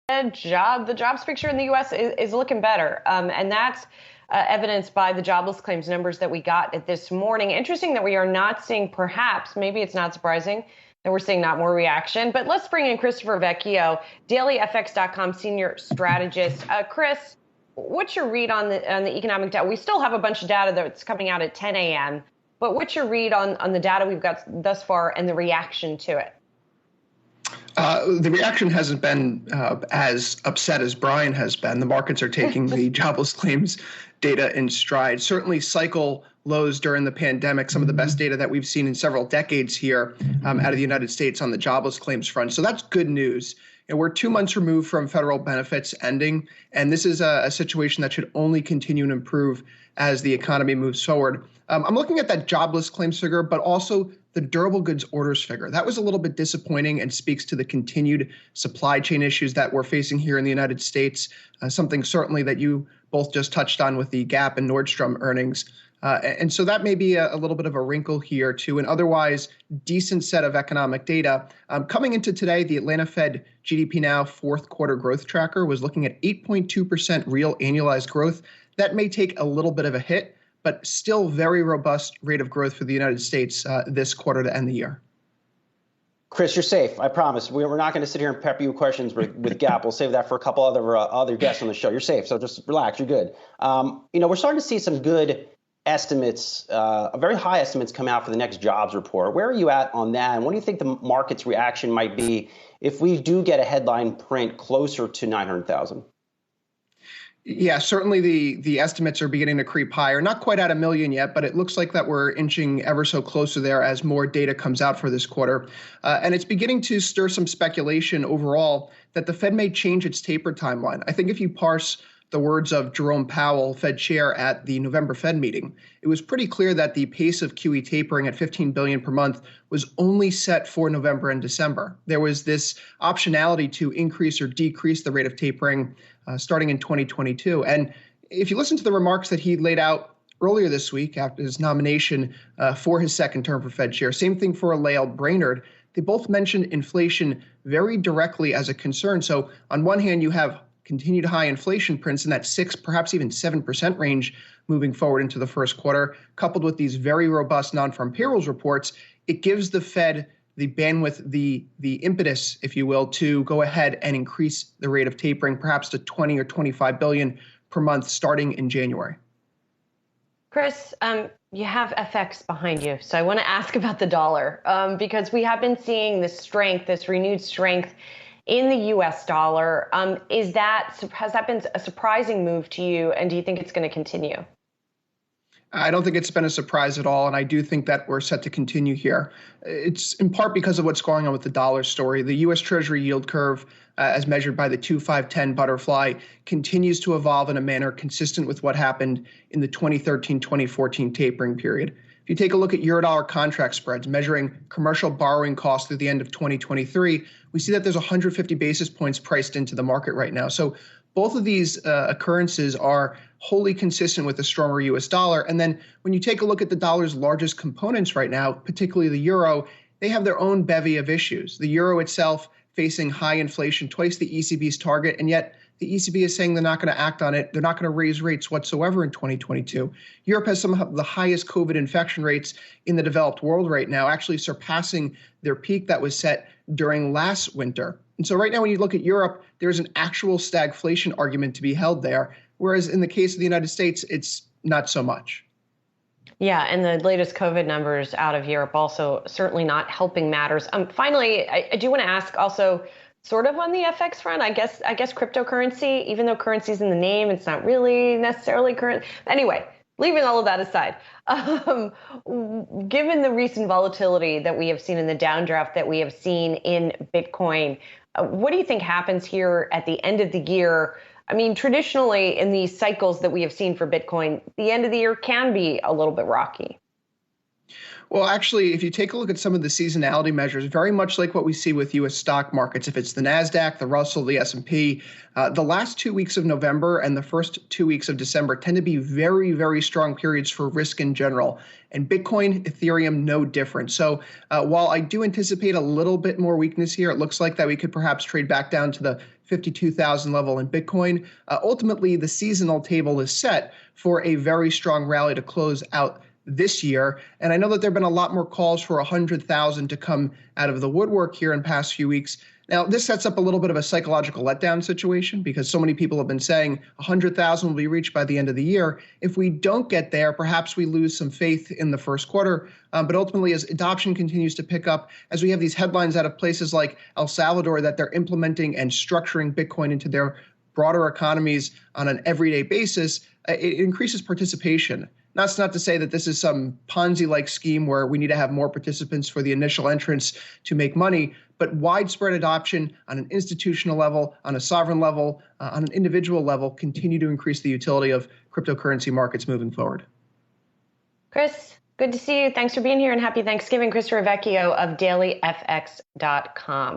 the jobs picture in the U.S. is looking better. And that's evidenced by the jobless claims numbers that we got this morning. Interesting that we are not seeing, perhaps, maybe it's not surprising, that we're seeing not more reaction. But let's bring in Christopher Vecchio, dailyfx.com senior strategist. Chris, what's your read on the economic data? We still have a bunch of data that's coming out at 10 a.m., but what's your read on the data we've got thus far and the reaction to it? The reaction hasn't been as upset as Brian has been. The markets are taking the jobless claims data in stride. Certainly cycle lows during the pandemic, some of the best data that we've seen in several decades here out of the United States on the jobless claims front. So that's good news. And we're 2 months removed from federal benefits ending, and this is a situation that should only continue to improve as the economy moves forward. I'm looking at that jobless claims figure, but also the durable goods orders figure. That was a little bit disappointing and speaks to the continued supply chain issues that we're facing here in the United States, something certainly that you both just touched on with the Gap and Nordstrom earnings. And so that may be a little bit of a wrinkle here to an otherwise decent set of economic data. Coming into today, the Atlanta Fed GDP Now fourth quarter growth tracker was looking at 8.2% real annualized growth. That may take a little bit of a hit, but still very robust rate of growth for the United States this quarter to end the year. Chris, you're safe. I promise. We're not going to sit here and pepper you with questions with Gap. We'll save that for a couple other guests on the show. You're safe. So just relax. You're good. We're starting to see some good estimates, very high estimates come out for the next jobs report. Where are you at on that? And what do you think the market's reaction might be if we do get a headline print closer to 900,000? Yeah, certainly the estimates are beginning to creep higher. Not quite at 1 million yet, but it looks like that we're inching ever so closer there as more data comes out for this quarter. And it's beginning to stir some speculation overall that the Fed may change its taper timeline. I think if you parse the words of Jerome Powell, Fed chair, at the November Fed meeting, it was pretty clear that the pace of QE tapering at $15 billion per month was only set for November and December. There was this optionality to increase or decrease the rate of tapering starting in 2022. And if you listen to the remarks that he laid out earlier this week after his nomination for his second term for Fed chair, same thing for Lael Brainerd, they both mentioned inflation very directly as a concern. So on one hand, you have continued high inflation prints in that 6, perhaps even 7% range moving forward into the first quarter, coupled with these very robust non-farm payrolls reports. It gives the Fed the bandwidth, the impetus, if you will, to go ahead and increase the rate of tapering, perhaps to 20 or 25 billion per month starting in January. Chris, you have FX behind you, so I want to ask about the dollar because we have been seeing this renewed strength in the U.S. dollar. Has that been a surprising move to you, and do you think it's going to continue? I don't think it's been a surprise at all, and I do think that we're set to continue here. It's in part because of what's going on with the dollar story. The U.S. Treasury yield curve, as measured by the 2-5-10 butterfly, continues to evolve in a manner consistent with what happened in the 2013-2014 tapering period. If you take a look at Eurodollar contract spreads measuring commercial borrowing costs through the end of 2023, we see that there's 150 basis points priced into the market right now. So both of these occurrences are wholly consistent with a stronger U.S. dollar. And then when you take a look at the dollar's largest components right now, particularly the euro, they have their own bevy of issues. The euro itself facing high inflation, twice the ECB's target, and yet the ECB is saying they're not going to act on it. They're not going to raise rates whatsoever in 2022. Europe has some of the highest COVID infection rates in the developed world right now, actually surpassing their peak that was set during last winter. And so right now, when you look at Europe, there's an actual stagflation argument to be held there, whereas in the case of the United States, it's not so much. Yeah, and the latest COVID numbers out of Europe also certainly not helping matters. Finally, I do want to ask also, sort of on the FX front, I guess cryptocurrency, even though currency's in the name, it's not really necessarily current. Anyway, leaving all of that aside, given the recent volatility that we have seen in the downdraft that we have seen in Bitcoin, what do you think happens here at the end of the year? I mean, traditionally in these cycles that we have seen for Bitcoin, the end of the year can be a little bit rocky. Well, actually, if you take a look at some of the seasonality measures, very much like what we see with U.S. stock markets, if it's the NASDAQ, the Russell, the S&P, the last 2 weeks of November and the first 2 weeks of December tend to be very, very strong periods for risk in general. And Bitcoin, Ethereum, no different. So while I do anticipate a little bit more weakness here, it looks like that we could perhaps trade back down to the 52,000 level in Bitcoin. Ultimately, the seasonal table is set for a very strong rally to close out this year. And I know that there have been a lot more calls for 100,000 to come out of the woodwork here in past few weeks. Now, this sets up a little bit of a psychological letdown situation because so many people have been saying 100,000 will be reached by the end of the year. If we don't get there, perhaps we lose some faith in the first quarter. But ultimately, as adoption continues to pick up, as we have these headlines out of places like El Salvador that they're implementing and structuring Bitcoin into their broader economies on an everyday basis, it increases participation. That's not to say that this is some Ponzi-like scheme where we need to have more participants for the initial entrance to make money, but widespread adoption on an institutional level, on a sovereign level, on an individual level, continue to increase the utility of cryptocurrency markets moving forward. Chris, good to see you. Thanks for being here and happy Thanksgiving. Chris Ravecchio of dailyfx.com.